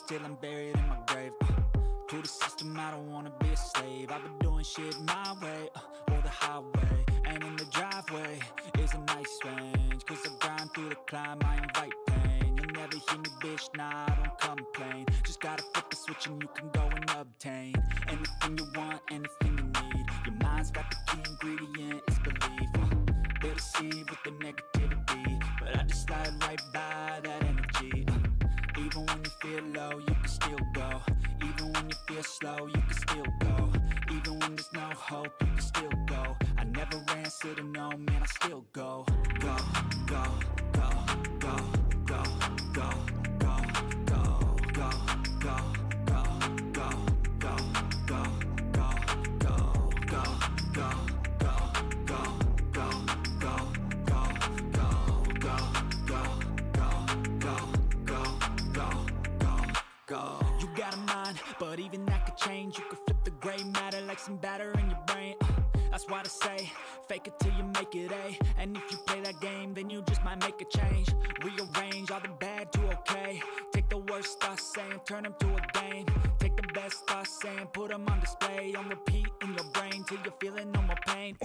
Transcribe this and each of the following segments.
till I'm buried in my grave. To the system, I don't wanna be a slave. I've been doing shit my way, or the highway. And in the driveway is a nice range, cause I grind through the climb, I invite pain. You'll never hear me, bitch, nah, I don't complain. Just gotta flip the switch and you can go and obtain anything you want, anything you need. Your mind's got the key ingredient, it's belief. They'll deceive with the negativity, but I just slide right by that energy. Even when you feel low, you can still go. Even when you feel slow, you can still go. Even when there's no hope, you can still go. I never answer to no, man, I still go. Go, go, go, go, go, go, go, go, go, go, go, go, go, go, go, go, go, go. You got a mind, but even that could change. You could flip the gray matter like some batter in your brain. That's why I say, fake it till you make it A. And if you play that game, then you just might make a change. Rearrange all the bad to okay. Take the worst thoughts saying, turn them to a game. Take the best thoughts saying, put them on display. On repeat in your brain till you're feeling no more pain.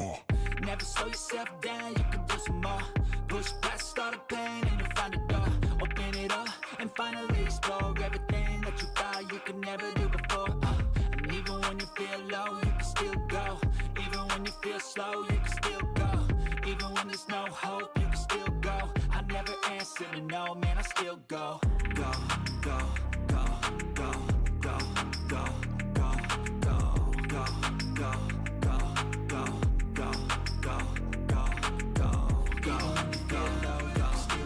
Never slow yourself down, you can do some more. Push past all the pain and you'll find a door. Open it up and finally explore everything that you thought you could never do before. And even when you feel low, you can still go. Even when you feel slow, you can still go. Even when there's no hope, you can still go. I never answer to no, man, I still go. Go, go, go, go, go, go, go, go, go, go, go, go, go, go, go, go, go.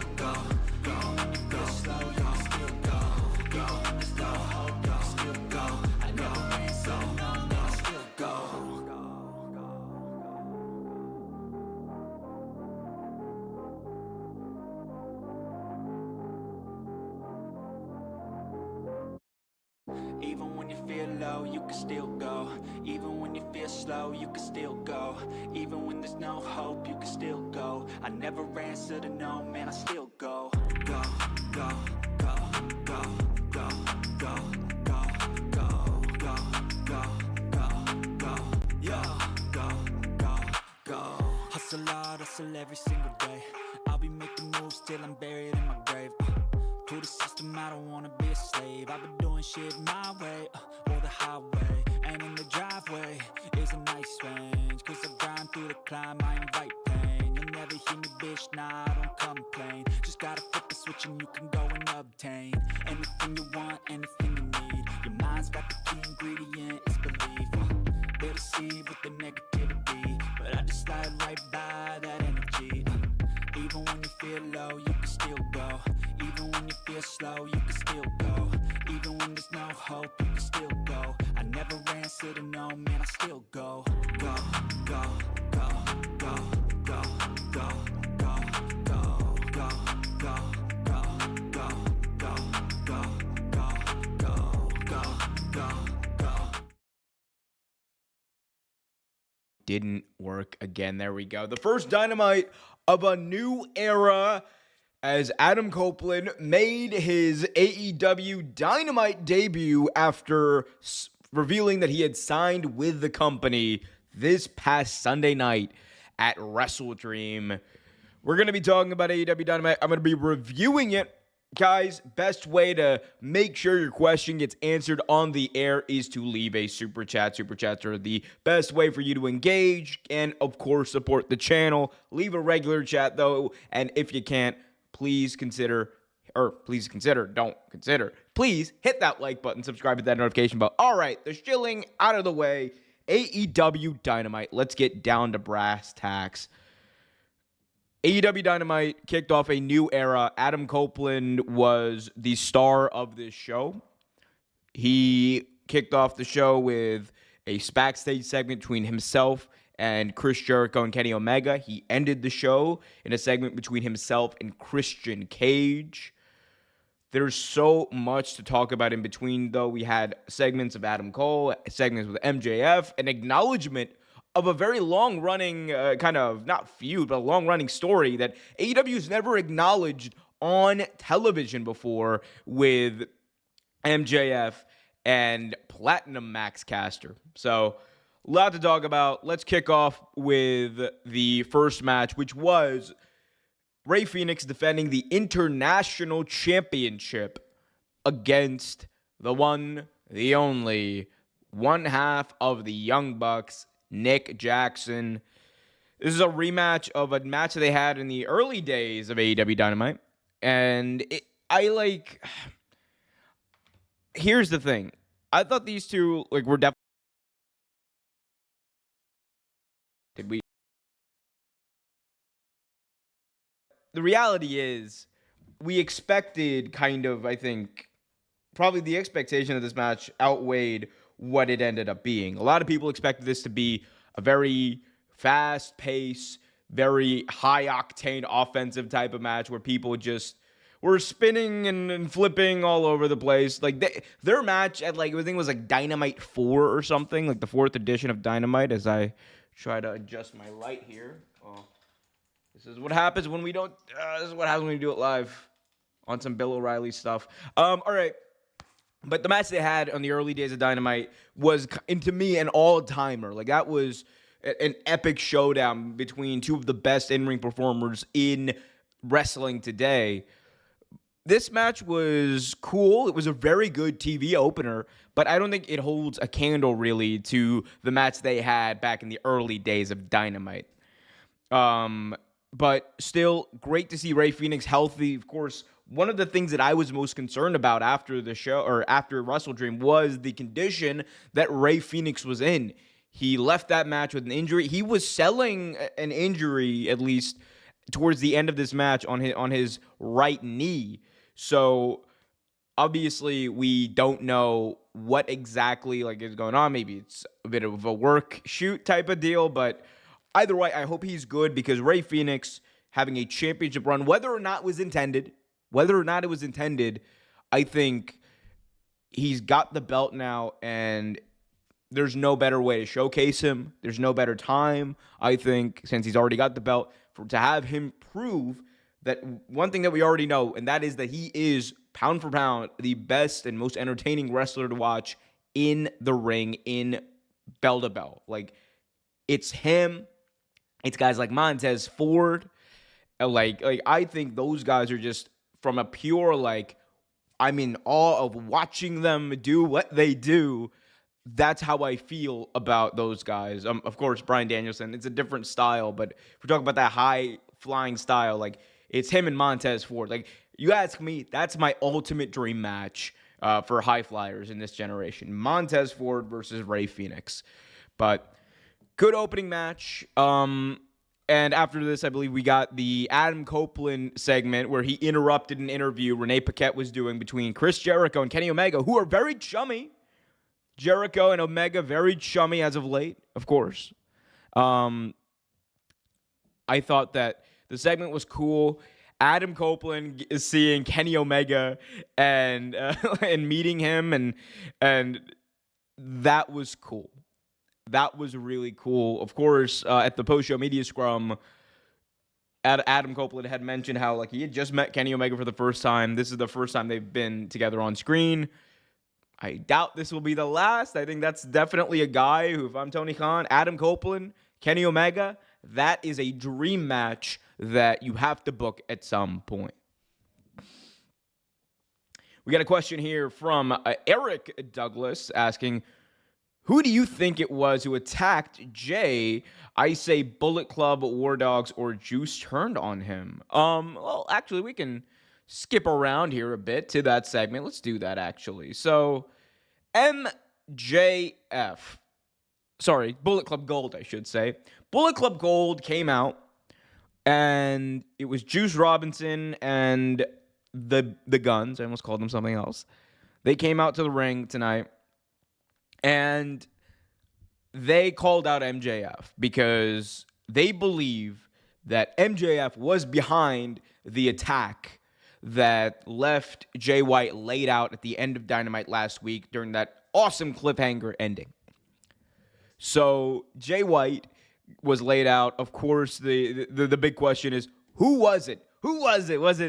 Even when you feel low, you can still go. Even when you feel slow, you can still go. Even when there's no hope, you can still go. I never answer to no, man, I still go. Even when you feel low, you can still go. Even when you feel slow, you can still go. Even when there's no hope, you can still go. I never answer to no, man, I still go. Go, go, go, go, go, go, go, go, go, go, go, go, yeah, go, go, go. Hustle hard, hustle every single day. I'll be making moves till I'm buried in my grave. To the system, I don't wanna be a slave. I've been doing shit my way, or the highway. And in the driveway is a nice range, cause I grind through the climb, I invite pain. You'll never hear me, bitch, nah, I don't complain. Just gotta flip the switch and you can go and obtain anything you want, anything you need. Your mind's got the key ingredient, it's belief. They'll deceive with the negativity, but I just slide right by that energy. Even when you feel low, you can still go. Even when you feel slow, you can still go. Even when there's no hope, you can still go. I never answer to no, man, I still go. Go, go, go, go, go, go, go, go, go, go, go, go, go, go, go, go, go, go. Didn't work again. There we go. The first Dynamite of a new era, as Adam Copeland made his AEW Dynamite debut after revealing that he had signed with the company this past Sunday night at Wrestle Dream. We're going to be talking about AEW Dynamite. I'm going to be reviewing it. Guys, best way to make sure your question gets answered on the air is to leave a super chat. Super chats are the best way for you to engage and, of course, support the channel. Leave a regular chat, though, and if you can't, please hit that like button, subscribe, hit that notification bell. All right, the shilling out of the way. AEW Dynamite. Let's get down to brass tacks. AEW Dynamite kicked off a new era. Adam Copeland was the star of this show. He kicked off the show with a backstage segment between himself and Chris Jericho and Kenny Omega. He ended the show in a segment between himself and Christian Cage. There's so much to talk about in between, though. We had segments of Adam Cole, segments with MJF, an acknowledgement of a very long-running kind of, not feud, but a long-running story that AEW's never acknowledged on television before, with MJF, and Platinum Max Caster. So, a lot to talk about. Let's kick off with the first match, which was Rey Fenix defending the International Championship against the one, the only, one half of the Young Bucks, Nick Jackson. This is a rematch of a match that they had in the early days of AEW Dynamite. And here's the thing. I thought these two were definitely. The reality is, we expected I think, probably the expectation of this match outweighed what it ended up being. A lot of people expected this to be a very fast-paced, very high-octane offensive type of match where people just were spinning and flipping all over the place. Their match at I think it was Dynamite 4 or something, the 4th edition of Dynamite, as I try to adjust my light here. Oh. This is what happens when we don't. This is what happens when we do it live on some Bill O'Reilly stuff. All right. But the match they had on the early days of Dynamite was, and to me, an all-timer. That was an epic showdown between two of the best in-ring performers in wrestling today. This match was cool. It was a very good TV opener, but I don't think it holds a candle, really, to the match they had back in the early days of Dynamite. But still, great to see Rey Fenix healthy. Of course, one of the things that I was most concerned about after the show, or after WrestleDream, was the condition that Rey Fenix was in. He left that match with an injury. He was selling an injury, at least towards the end of this match, on his right knee. So obviously, we don't know what exactly is going on. Maybe it's a bit of a work shoot type of deal, but either way, I hope he's good, because Rey Fenix having a championship run, whether or not it was intended, I think he's got the belt now, and there's no better way to showcase him. There's no better time, I think, since he's already got the belt, to have him prove that one thing that we already know, and that is that he is, pound for pound, the best and most entertaining wrestler to watch in the ring, in bell to bell. It's him. It's guys like Montez Ford. I think those guys are just, from a pure, I'm in awe of watching them do what they do. That's how I feel about those guys. Of course, Bryan Danielson, it's a different style, but if we're talking about that high-flying style, it's him and Montez Ford. You ask me, that's my ultimate dream match for high flyers in this generation. Montez Ford versus Rey Fenix. But good opening match. And after this, I believe we got the Adam Copeland segment where he interrupted an interview Renee Paquette was doing between Chris Jericho and Kenny Omega, who are very chummy. Jericho and Omega very chummy as of late, of course. I thought that the segment was cool. Adam Copeland is seeing Kenny Omega and and meeting him, and that was cool. That was really cool. Of course, at the post-show media scrum, Adam Copeland had mentioned how he had just met Kenny Omega for the first time. This is the first time they've been together on screen. I doubt this will be the last. I think that's definitely a guy who, if I'm Tony Khan, Adam Copeland, Kenny Omega, that is a dream match that you have to book at some point. We got a question here from Eric Douglas asking, who do you think it was who attacked Jay? I say Bullet Club, War Dogs, or Juice turned on him. Well, actually, we can skip around here a bit to that segment. Let's do that, actually. So, MJF. Sorry, Bullet Club Gold, I should say. Bullet Club Gold came out, and it was Juice Robinson and the Guns. I almost called them something else. They came out to the ring tonight, and they called out MJF because they believe that MJF was behind the attack that left Jay White laid out at the end of Dynamite last week during that awesome cliffhanger ending. So Jay White was laid out. Of course, the big question is, who was it? Who was it? Was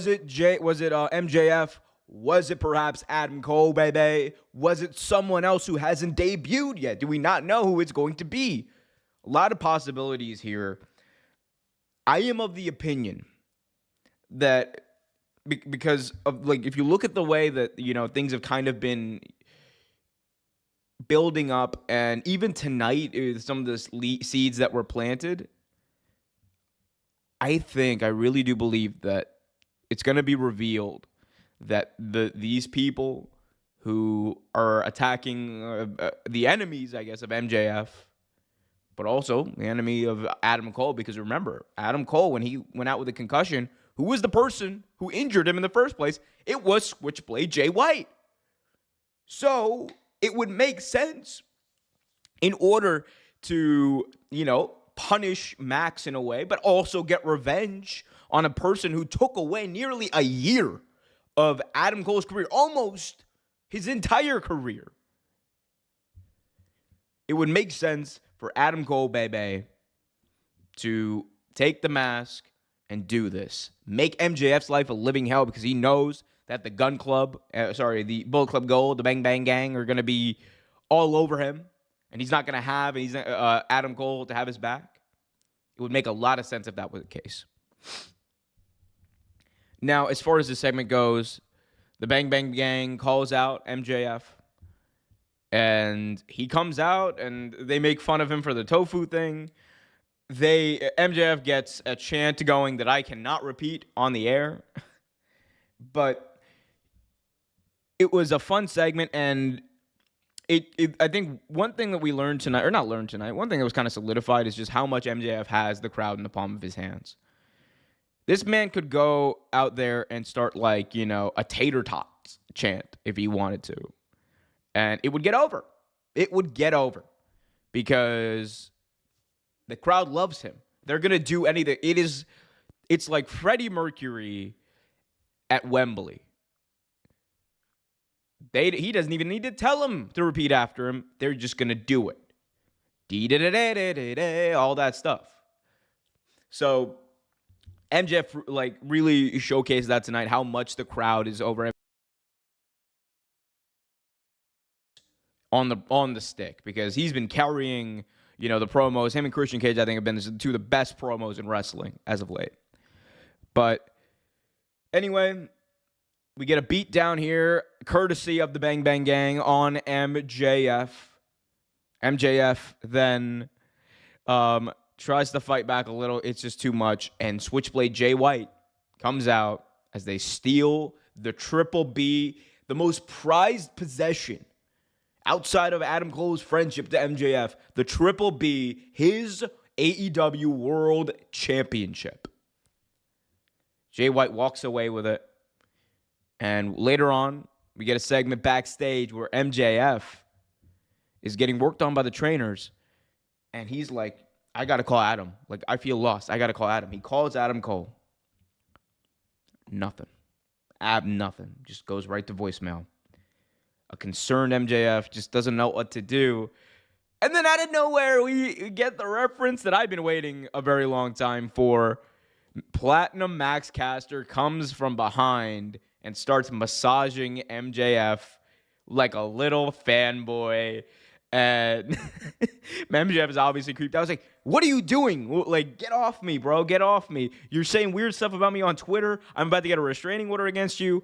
it MJF? Was it perhaps Adam Cole, baby? Was it someone else who hasn't debuted yet? Do we not know who it's going to be? A lot of possibilities here. I am of the opinion that because of, like, if you look at the way that, you know, things have kind of been building up, and even tonight, some of the seeds that were planted, I really do believe that it's going to be revealed that these people who are attacking the enemies, I guess, of MJF, but also the enemy of Adam Cole, because remember, Adam Cole, when he went out with a concussion, who was the person who injured him in the first place? It was Switchblade Jay White. So it would make sense, in order to, you know, punish Max in a way, but also get revenge on a person who took away nearly a year of Adam Cole's career, almost his entire career. It would make sense for Adam Cole, baby, to take the mask and do this. Make MJF's life a living hell, because he knows that the the Bullet Club Gold, the Bang Bang Gang are going to be all over him, and he's not going to have Adam Cole to have his back. It would make a lot of sense if that was the case. Now, as far as this segment goes, the Bang Bang Gang calls out MJF, and he comes out, and they make fun of him for the tofu thing. MJF gets a chant going that I cannot repeat on the air, but it was a fun segment, and I think one thing that we learned tonight, or not learned tonight, one thing that was kind of solidified is just how much MJF has the crowd in the palm of his hands. This man could go out there and start, like, you know, a tater tots chant if he wanted to, and it would get over. It would get over because the crowd loves him. They're going to do anything. It's like Freddie Mercury at Wembley. He doesn't even need to tell them to repeat after him. They're just going to do it. All that stuff. So MJF, like, really showcased that tonight, how much the crowd is over him on the stick, because he's been carrying, you know, the promos. Him and Christian Cage, I think, have been two of the best promos in wrestling as of late. But anyway, we get a beat down here, courtesy of the Bang Bang Gang on MJF. MJF then tries to fight back a little. It's just too much. And Switchblade Jay White comes out as they steal the Triple B, the most prized possession outside of Adam Cole's friendship to MJF, the Triple B, his AEW World Championship. Jay White walks away with it. And later on, we get a segment backstage where MJF is getting worked on by the trainers. And he's like, I got to call Adam. Like, I feel lost. I got to call Adam. He calls Adam Cole. Nothing. Nothing. Just goes right to voicemail. A concerned MJF just doesn't know what to do. And then out of nowhere, we get the reference that I've been waiting a very long time for. Platinum Max Caster comes from behind and starts massaging MJF like a little fanboy. And MJF is obviously creeped out. I was like, what are you doing? Like, get off me, bro. Get off me. You're saying weird stuff about me on Twitter. I'm about to get a restraining order against you.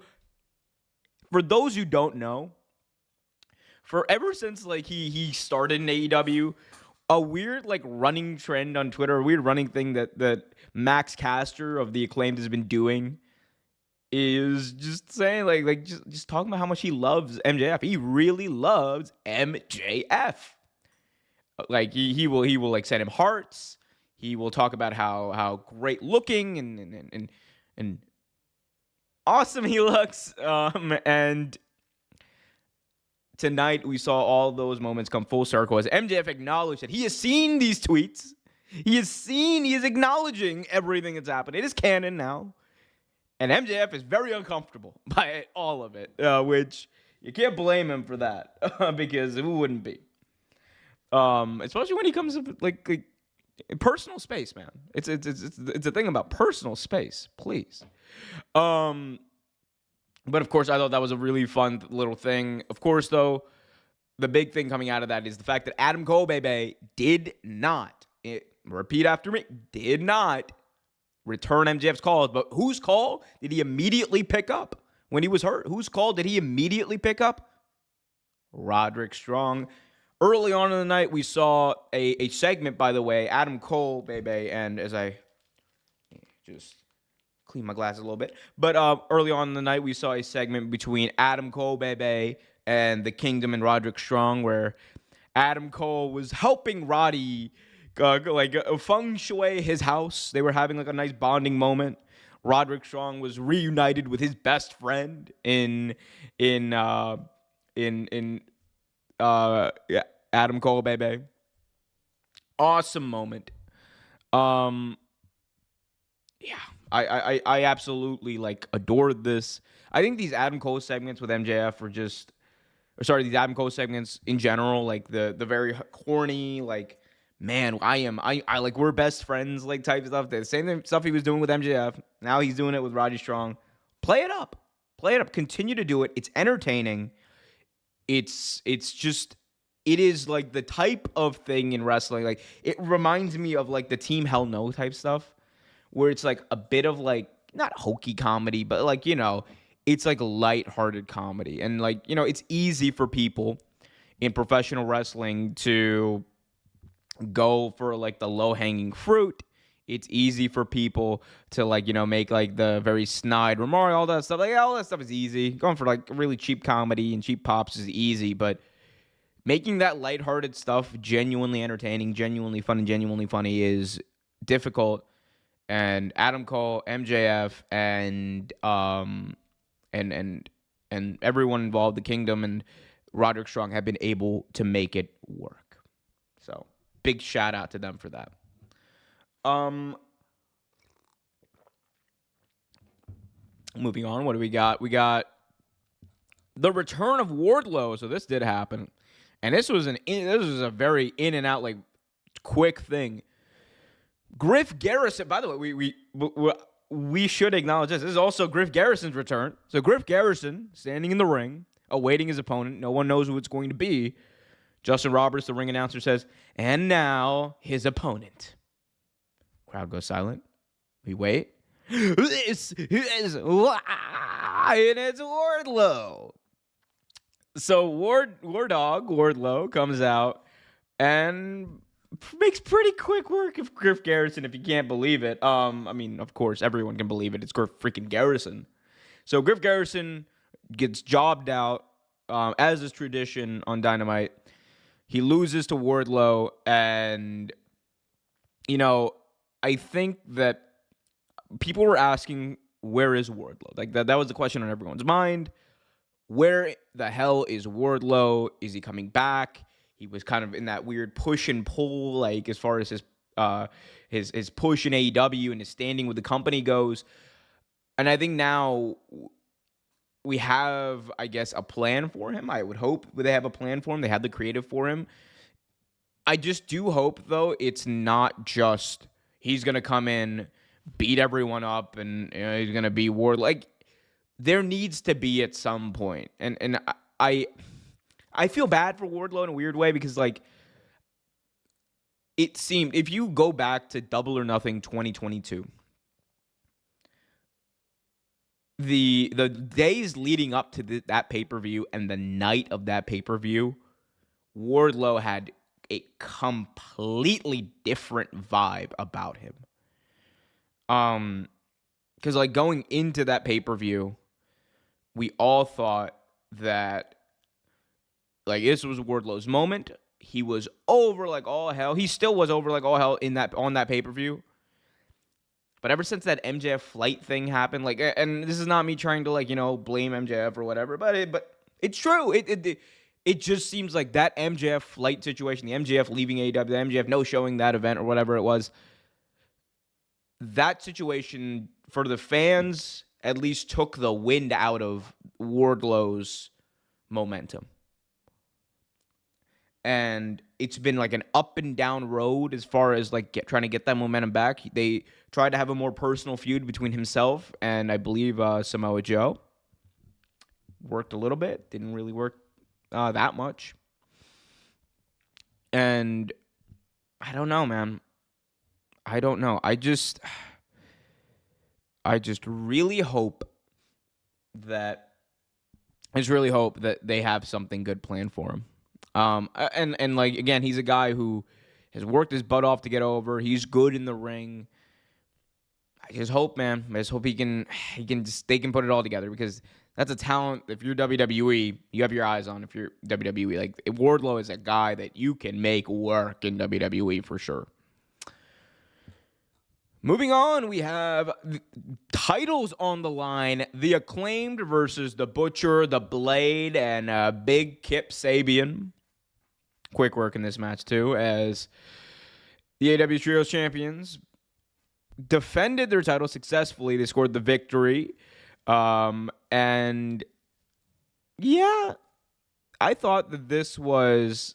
For those who don't know, ever since, like, he started in AEW, a weird, like, running trend on Twitter, a weird running thing that Max Caster of The Acclaimed has been doing is just saying, like just talking about how much he loves MJF. He really loves MJF. Like, he will like send him hearts. He will talk about how great looking and awesome he looks. And tonight we saw all those moments come full circle as MJF acknowledged that he has seen these tweets. He is acknowledging everything that's happened. It is canon now. And MJF is very uncomfortable by all of it, which you can't blame him for that because who wouldn't be? Especially when he comes up with, like personal space, man. It's a thing about personal space, please. But of course, I thought that was a really fun little thing. Of course, though, the big thing coming out of that is the fact that Adam Cole, baby, did not, repeat after me, did not return MJF's calls. But whose call did he immediately pick up when he was hurt? Whose call did he immediately pick up? Roderick Strong. Early on in the night, we saw a segment, by the way, Adam Cole, baby, and as I just clean my glasses a little bit, but early on in the night, we saw a segment between Adam Cole, baby, and the Kingdom and Roderick Strong, where Adam Cole was helping Roddy feng shui his house. They were having like a nice bonding moment. Roderick Strong was reunited with his best friend in Adam Cole, baby. Awesome moment. Yeah, I absolutely adored this. I think these Adam Cole segments with MJF are just, these Adam Cole segments in general, the very corny, man, I we're best friends, type stuff. The same stuff he was doing with MJF. Now he's doing it with Roddy Strong. Play it up. Continue to do it. It's entertaining. It's just, it is the type of thing in wrestling. It reminds me of the Team Hell No type stuff, where it's a bit of not hokey comedy, but it's lighthearted comedy. And it's easy for people in professional wrestling to go for the low-hanging fruit. It's easy for people to make the very snide remark, all that stuff. All that stuff is easy. Going for really cheap comedy and cheap pops is easy, but making that lighthearted stuff genuinely entertaining, genuinely fun, and genuinely funny is difficult. And Adam Cole, MJF, and everyone involved, the Kingdom and Roderick Strong, have been able to make it work. So big shout out to them for that. Moving on, what do we got? We got the return of Wardlow. So this did happen, and this was a very in and out quick thing. Griff Garrison, by the way, we should acknowledge this. This is also Griff Garrison's return. So Griff Garrison standing in the ring, awaiting his opponent. No one knows who it's going to be. Justin Roberts, the ring announcer, says, "And now his opponent." Crowd goes silent. We wait. This is and it's Wardlow. So Wardlow comes out and makes pretty quick work of Griff Garrison, if you can't believe it. I mean, of course, everyone can believe it. It's Griff freaking Garrison. So Griff Garrison gets jobbed out, as is tradition on Dynamite. He loses to Wardlow, and, I think that people were asking, where is Wardlow? That was the question on everyone's mind. Where the hell is Wardlow? Is he coming back? He was kind of in that weird push and pull, as far as his push in AEW and his standing with the company goes. And I think now we have, I guess, a plan for him. I would hope they have a plan for him. They have the creative for him. I just do hope, though, it's not just he's going to come in, beat everyone up, and he's going to be Wardlow. There needs to be at some point. And I feel bad for Wardlow in a weird way because, it seemed, if you go back to Double or Nothing 2022, the days leading up to that pay-per-view and the night of that pay-per-view, Wardlow had a completely different vibe about him. Because, going into that pay-per-view, we all thought that this was Wardlow's moment. He was over all hell. He still was over all hell on that pay-per-view. But ever since that MJF flight thing happened, and this is not me trying to blame MJF or whatever, but it's true. It just seems like that MJF flight situation, the MJF leaving AEW, the MJF no showing that event or whatever it was, that situation for the fans at least took the wind out of Wardlow's momentum. And it's been an up and down road as far as trying to get that momentum back. They tried to have a more personal feud between himself and I believe Samoa Joe. worked a little bit, didn't really work that much. And I don't know, man. I don't know. I just really hope that they have something good planned for him. And like again, he's a guy who has worked his butt off to get over. He's good in the ring. I just hope, man. I just hope they can put it all together, because that's a talent. If you're WWE, you have your eyes on. If you're WWE, like Wardlow is a guy that you can make work in WWE for sure. Moving on, we have titles on the line. The Acclaimed versus the Butcher, the Blade, and Big Kip Sabian. Quick work in this match, too, as the AEW Trios champions defended their title successfully. They scored the victory. And, yeah, I thought that this was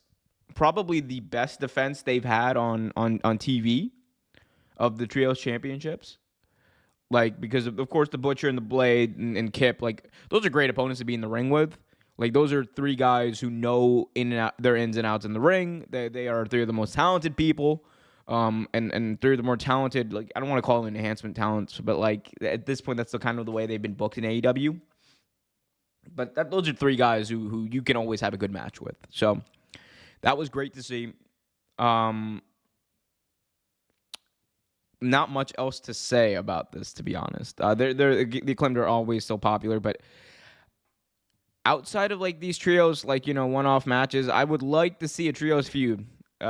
probably the best defense they've had on TV of the Trios championships. Like, because of course the Butcher and the Blade and Kip, like, those are great opponents to be in the ring with. Like, those are three guys who know their ins and outs in the ring. They are three of the most talented people. And three of the more talented, like, I don't want to call them enhancement talents, but like at this point, that's the kind of the way they've been booked in AEW. But those are three guys who you can always have a good match with. So that was great to see. Not much else to say about this, to be honest. The Acclaimed are always so popular, but outside of like these trios, like, you know, one-off matches, I would like to see a trios feud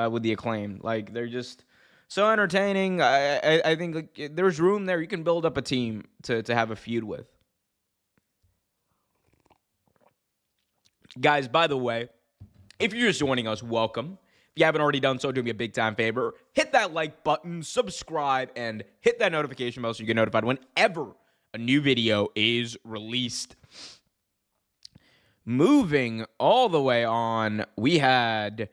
with the Acclaimed. Like, they're just so entertaining. I think like, there's room there. You can build up a team to have a feud with. Guys, by the way, if you're just joining us, welcome. If you haven't already done so, do me a big time favor. Hit that like button, subscribe, and hit that notification bell so you get notified whenever a new video is released. Moving all the way on, we had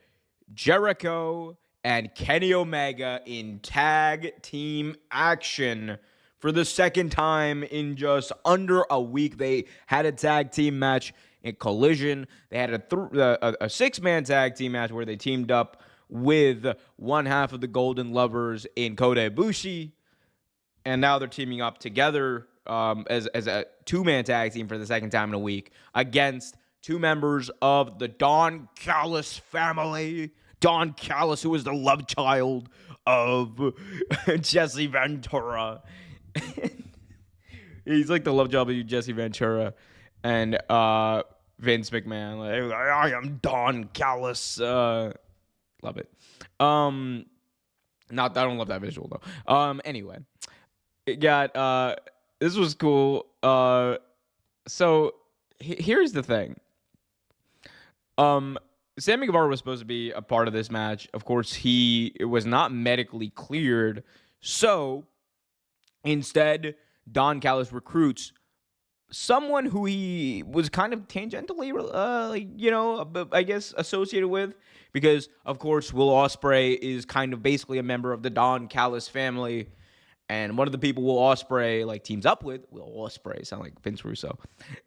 Jericho and Kenny Omega in tag team action for the second time in just under a week. They had a tag team match in Collision. They had a six-man tag team match where they teamed up with one half of the Golden Lovers in Kota Ibushi, and now they're teaming up together as a two-man tag team for the second time in a week against two members of the Don Callis family. Don Callis, who is the love child of Jesse Ventura. He's like the love child of Jesse Ventura. And Vince McMahon, like, I am Don Callis. Love it. I don't love that visual though. Anyway, it got this was cool. So here's the thing. Sammy Guevara was supposed to be a part of this match. Of course, he was not medically cleared. So instead, Don Callis recruits someone who he was kind of tangentially, I guess associated with, because of course Will Ospreay is kind of basically a member of the Don Callis family, and one of the people Will Ospreay like teams up with, Will Ospreay sound like Vince Russo.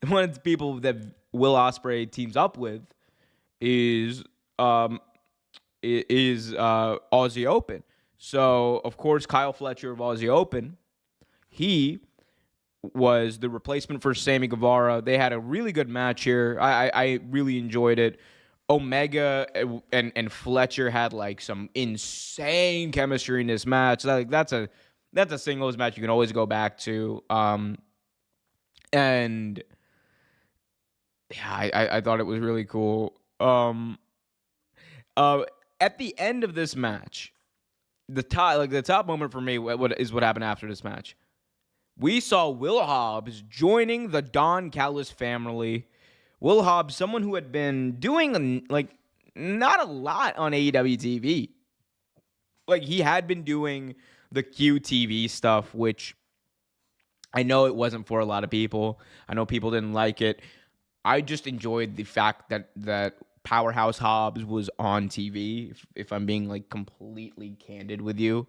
One of the people that Will Ospreay teams up with is Aussie Open. So of course Kyle Fletcher of Aussie Open, he was the replacement for Sammy Guevara. They had a really good match here. I really enjoyed it. Omega and Fletcher had like some insane chemistry in this match. That's a singles match you can always go back to. And yeah, I thought it was really cool. At the end of this match, the top moment for me what happened after this match. We saw Will Hobbs joining the Don Callis family. Will Hobbs, someone who had been doing like not a lot on AEW TV. Like, he had been doing the QTV stuff, which I know it wasn't for a lot of people. I know people didn't like it. I just enjoyed the fact that Powerhouse Hobbs was on TV, if I'm being like completely candid with you.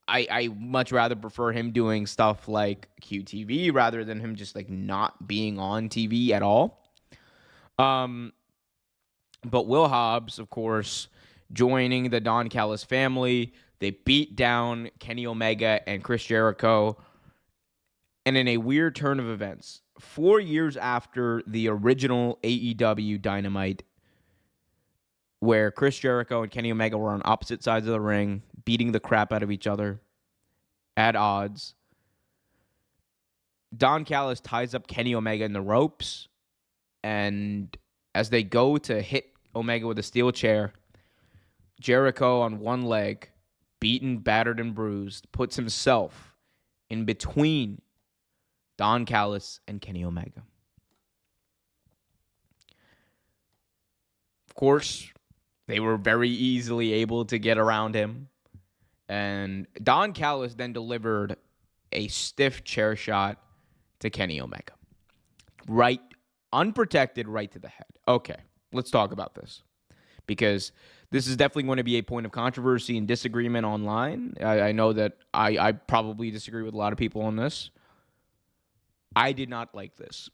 I much rather prefer him doing stuff like QTV rather than him just like not being on TV at all. But Will Hobbs, of course, joining the Don Callis family. They beat down Kenny Omega and Chris Jericho. And in a weird turn of events, 4 years after the original AEW Dynamite, where Chris Jericho and Kenny Omega were on opposite sides of the ring, beating the crap out of each other at odds, Don Callis ties up Kenny Omega in the ropes, and as they go to hit Omega with a steel chair, Jericho on one leg, beaten, battered, and bruised, puts himself in between Don Callis and Kenny Omega. Of course, they were very easily able to get around him. And Don Callis then delivered a stiff chair shot to Kenny Omega. Right, unprotected, right to the head. Okay, let's talk about this. Because this is definitely going to be a point of controversy and disagreement online. I know that I probably disagree with a lot of people on this. I did not like this.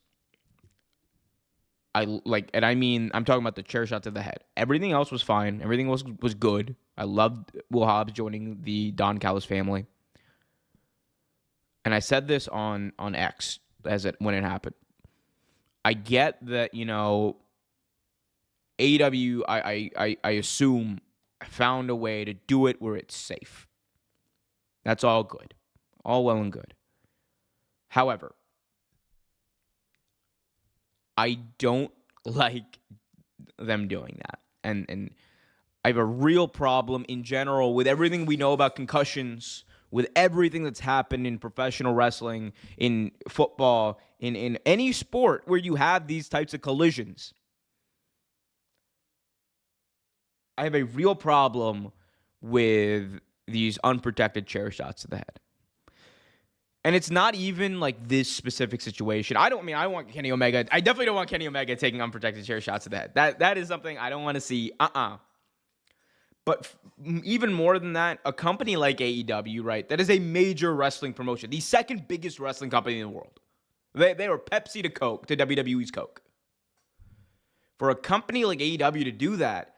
I'm talking about the chair shot to the head. Everything else was fine. Everything was good. I loved Will Hobbs joining the Don Callis family. And I said this on X when it happened. I get that, AEW, I assume, found a way to do it where it's safe. That's all good. All well and good. However, I don't like them doing that. And I have a real problem in general with everything we know about concussions, with everything that's happened in professional wrestling, in football, in any sport where you have these types of collisions. I have a real problem with these unprotected chair shots to the head. And it's not even like this specific situation. I want Kenny Omega. I definitely don't want Kenny Omega taking unprotected chair shots to the head. That is something I don't want to see. But even more than that, a company like AEW, right? That is a major wrestling promotion. The second biggest wrestling company in the world. They were Pepsi to Coke, to WWE's Coke. For a company like AEW to do that,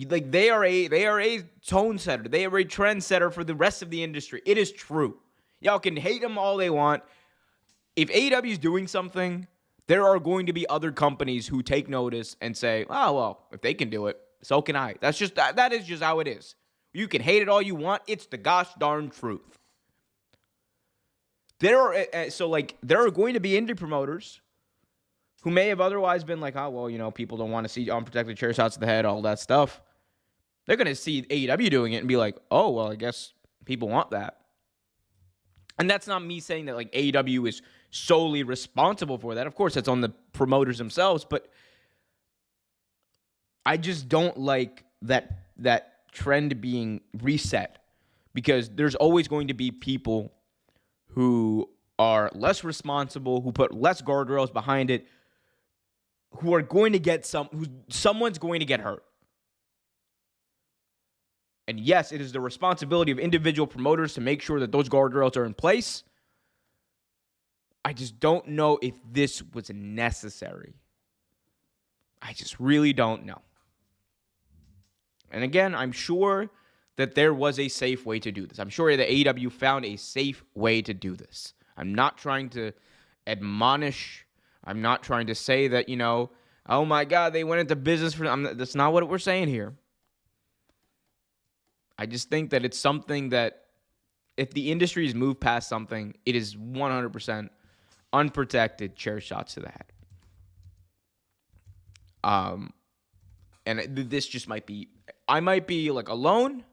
like they are a tone setter. They are a trend setter for the rest of the industry. It is true. Y'all can hate them all they want. If AEW is doing something, there are going to be other companies who take notice and say, "Oh well, if they can do it, so can I." That is just how it is. You can hate it all you want. It's the gosh darn truth. There are going to be indie promoters who may have otherwise been like, "Oh well, people don't want to see unprotected chair shots to the head, all that stuff." They're going to see AEW doing it and be like, "Oh well, I guess people want that." And that's not me saying that like AEW is solely responsible for that. Of course, that's on the promoters themselves, but I just don't like that trend being reset, because there's always going to be people who are less responsible, who put less guardrails behind it, who are going to get someone's going to get hurt. And yes, it is the responsibility of individual promoters to make sure that those guardrails are in place. I just don't know if this was necessary. I just really don't know. And again, I'm sure that there was a safe way to do this. I'm sure that AEW found a safe way to do this. I'm not trying to admonish. I'm not trying to say that, oh my God, they went into business for... That's not what we're saying here. I just think that it's something that if the industry has moved past something, it is 100% unprotected chair shots to the head. And this just might be, I might be like alone.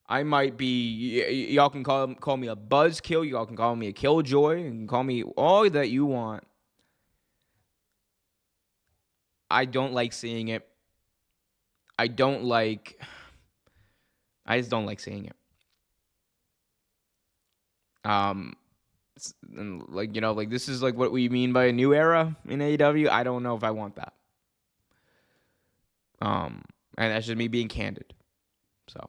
I might be, y'all can call me a buzzkill. Y'all can call me a killjoy. You can call me all that you want. I don't like seeing it. I just don't like seeing it. This is like what we mean by a new era in AEW. I don't know if I want that. And that's just me being candid. So,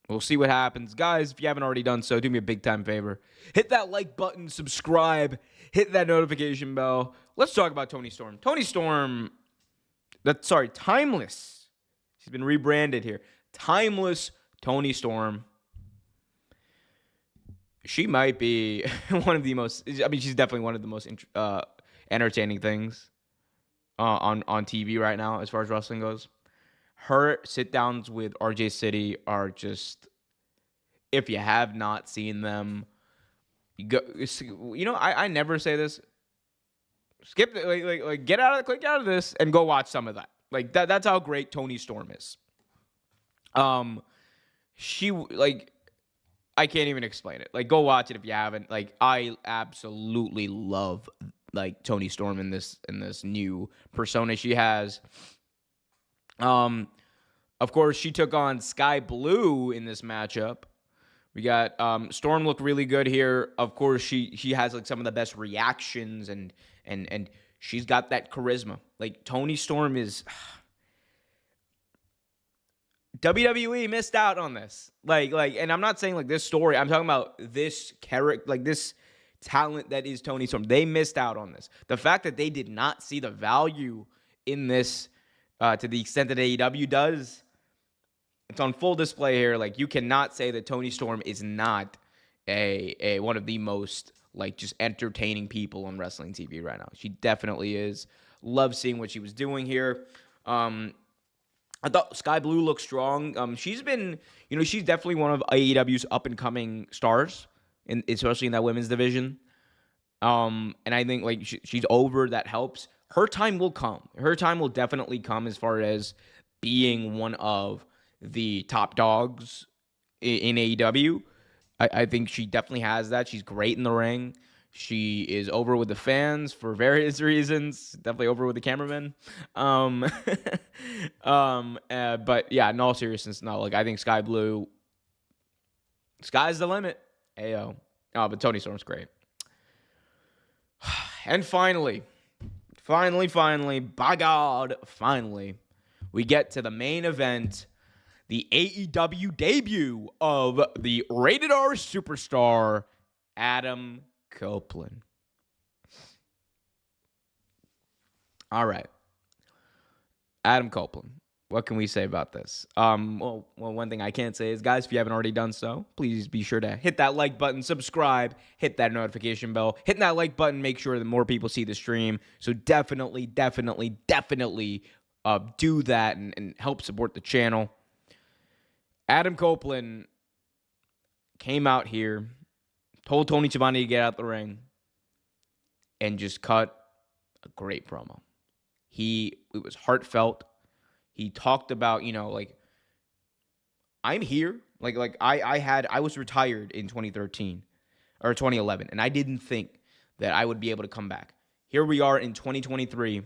We'll see what happens. Guys, if you haven't already done so, do me a big time favor. Hit that like button, subscribe, hit that notification bell. Let's talk about Toni Storm. Toni Storm, Timeless. She's been rebranded here. Timeless Toni Storm. She might be one of the most, she's definitely one of the most entertaining things on TV right now as far as wrestling goes. Her sit-downs with RJ City are just, if you have not seen them, I never say this. Skip, click out of this and go watch some of that. Like that's how great Toni Storm is. I can't even explain it. Like, go watch it if you haven't. Like, I absolutely love Toni Storm in this new persona she has. Of course, she took on Sky Blue in this matchup. We got Storm looked really good here. Of course, she has some of the best reactions and she's got that charisma. Like, Toni Storm is WWE missed out on this. And I'm not saying this story. I'm talking about this character, this talent that is Toni Storm. They missed out on this. The fact that they did not see the value in this to the extent that AEW does, it's on full display here. You cannot say that Toni Storm is not a one of the most just entertaining people on wrestling TV right now. She definitely is. Love seeing what she was doing here. I thought Sky Blue looked strong. She's been, she's definitely one of AEW's up-and-coming stars, especially in that women's division. And I think, she's over. That helps. Her time will come. Her time will definitely come as far as being one of the top dogs in AEW. I think she definitely has that. She's great in the ring. She is over with the fans for various reasons. Definitely over with the cameramen. But yeah, in all seriousness, no. I think Sky Blue, sky's the limit. Ayo. Oh, but Toni Storm's great. And finally, by God, finally, we get to the main event, the AEW debut of the Rated R superstar, Adam Copeland. All right. Adam Copeland. What can we say about this? Well, one thing I can't say is, guys, if you haven't already done so, please be sure to hit that like button, subscribe, hit that notification bell. Hitting that like button, make sure that more people see the stream. So definitely do that and help support the channel. Adam Copeland came out here, told Tony Schiavone to get out the ring, and just cut a great promo. It was heartfelt. He talked about, I'm here. I was retired in 2013 or 2011, and I didn't think that I would be able to come back. Here we are in 2023,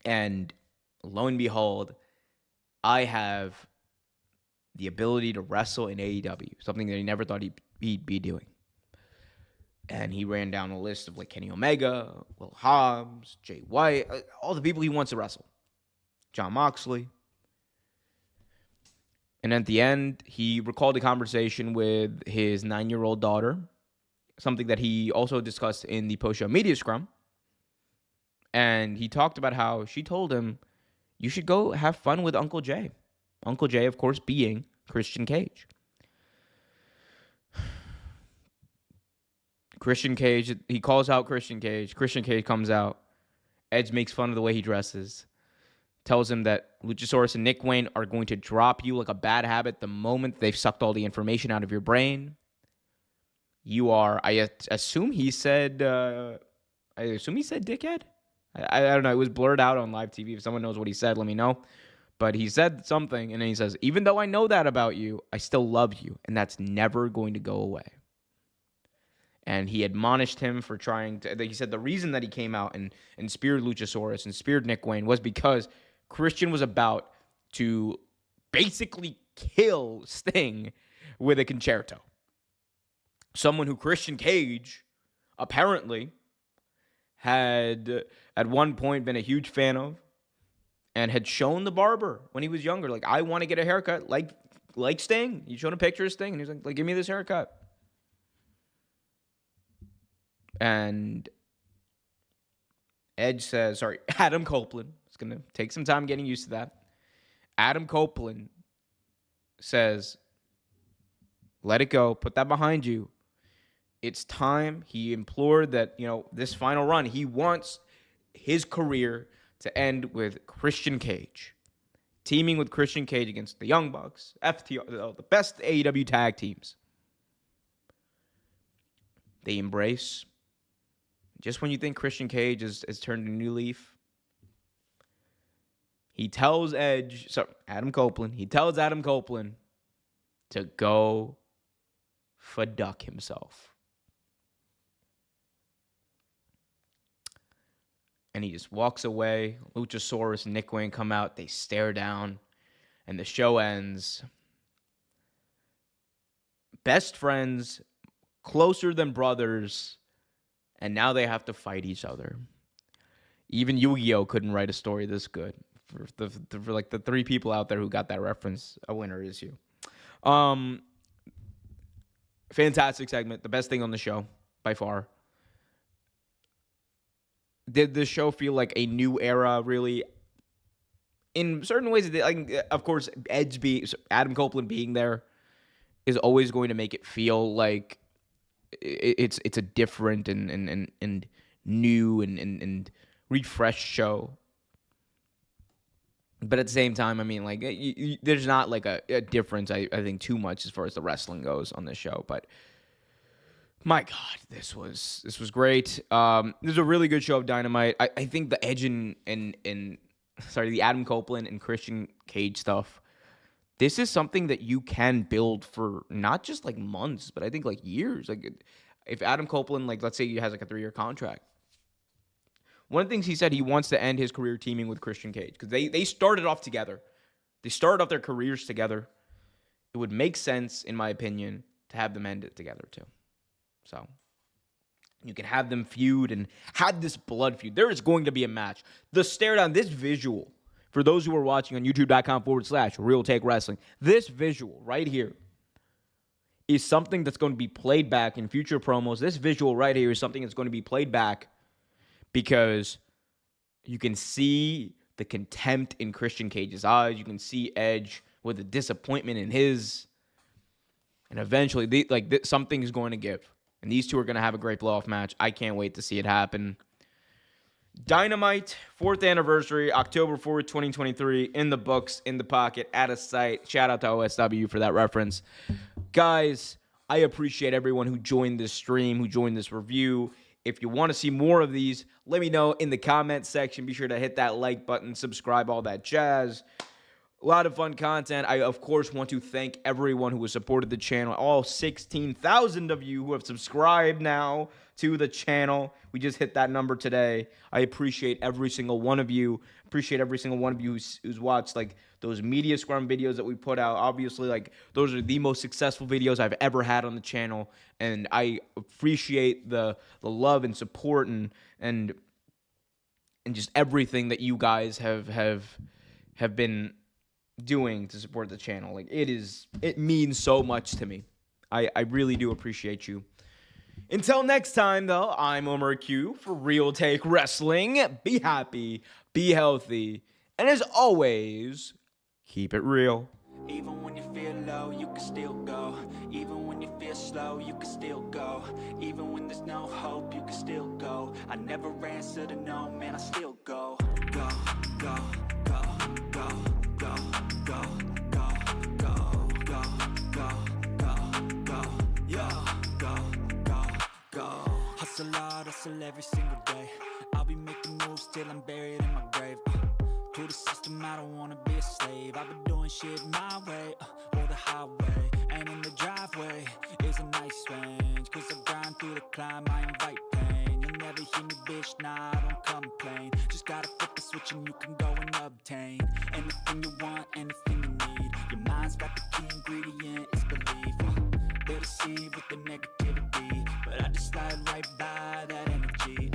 and lo and behold, I have the ability to wrestle in AEW, something that he never thought he'd be doing. And he ran down a list of Kenny Omega, Will Hobbs, Jay White, all the people he wants to wrestle. John Moxley. And at the end, he recalled a conversation with his 9-year-old daughter, something that he also discussed in the post-show media scrum. And he talked about how she told him, you should go have fun with Uncle Jay. Uncle Jay, of course, being Christian Cage. Christian Cage, he calls out Christian Cage. Christian Cage comes out. Edge makes fun of the way he dresses. Tells him that Luchasaurus and Nick Wayne are going to drop you like a bad habit the moment they've sucked all the information out of your brain. You are, I assume he said dickhead? I don't know. It was blurred out on live TV. If someone knows what he said, let me know. But he said something, and then he says, even though I know that about you, I still love you, and that's never going to go away. And he admonished him for trying to, he said the reason that he came out and speared Luchasaurus and speared Nick Wayne was because Christian was about to basically kill Sting with a concerto. Someone who Christian Cage apparently had at one point been a huge fan of and had shown the barber when he was younger, I want to get a haircut like like Sting. He showed a picture of Sting, and he's like, give me this haircut. And Adam Copeland. It's going to take some time getting used to that. Adam Copeland says, let it go. Put that behind you. It's time. He implored that, this final run, he wants his career to end with Christian Cage. Teaming with Christian Cage against the Young Bucks, FTR, the best AEW tag teams. They embrace. Just when you think Christian Cage has turned a new leaf, he tells Adam Copeland to go fuck himself. And he just walks away. Luchasaurus and Nick Wayne come out. They stare down. And the show ends. Best friends, closer than brothers. And now they have to fight each other. Even Yu-Gi-Oh! Couldn't write a story this good. For the three people out there who got that reference, a winner is you. Fantastic segment. The best thing on the show, by far. Did the show feel like a new era, really? In certain ways, of course, Adam Copeland being there is always going to make it feel like it's a different and new and refreshed show. But at the same time, I mean, there's not like a difference, I think, too much as far as the wrestling goes on this show. But my God, this was great. This is a really good show of Dynamite. I think the Edge the Adam Copeland and Christian Cage stuff, this is something that you can build for not just like months, but I think like years. Like if Adam Copeland, let's say he has like a 3-year contract. One of the things he said, he wants to end his career teaming with Christian Cage because they started off together. They started off their careers together. It would make sense, in my opinion, to have them end it together too. So you can have them feud and have this blood feud. There is going to be a match. The stare down, this visual, for those who are watching on youtube.com/Real Take Wrestling, this visual right here is something that's going to be played back in future promos. This visual right here is something that's going to be played back because you can see the contempt in Christian Cage's eyes. You can see Edge with the disappointment in his. And eventually, something is going to give. And these two are going to have a great blow-off match. I can't wait to see it happen. Dynamite, 4th anniversary, October 4th, 2023. In the books, in the pocket, out of sight. Shout out to OSW for that reference. Guys, I appreciate everyone who joined this stream, who joined this review. If you want to see more of these, let me know in the comment section. Be sure to hit that like button, subscribe, all that jazz. A lot of fun content. I, of course, want to thank everyone who has supported the channel. All 16,000 of you who have subscribed now to the channel. We just hit that number today. I appreciate every single one of you. Appreciate every single one of you who's watched those Media Scrum videos that we put out. Obviously, those are the most successful videos I've ever had on the channel. And I appreciate the love and support and just everything that you guys have been doing to support the channel. It means so much to me. I really do appreciate you. Until next time, though, I'm Omar Q for Real Take Wrestling. Be happy, be healthy, and as always, keep it real. Even when you feel low, you can still go. Even when you feel slow, you can still go. Even when there's no hope, you can still go. I never answer to no, man, I still go. Go, go, go, go, go, go, go, go, go, go, go, go, yo, go, go, go. Hustle hard, hustle every single day. I'll be making moves till I'm buried in my grave. To the system, I don't wanna be a slave. I've been doing shit my way, or the highway. And in the driveway is a nice range. Cause I grind through the climb, I invite pain. You'll never hear me, bitch, nah, I don't complain. Just gotta flip the switch and you can go and obtain anything you want, anything you need. Your mind's got the key ingredient, it's belief. They deceive with the negativity, but I just slide right by that energy.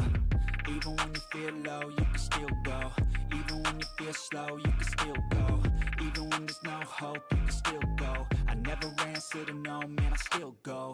Even when you feel low, you can still go. Even when you feel slow, you can still go. Even when there's no hope, you can still go. I never answer to no, man, I still go.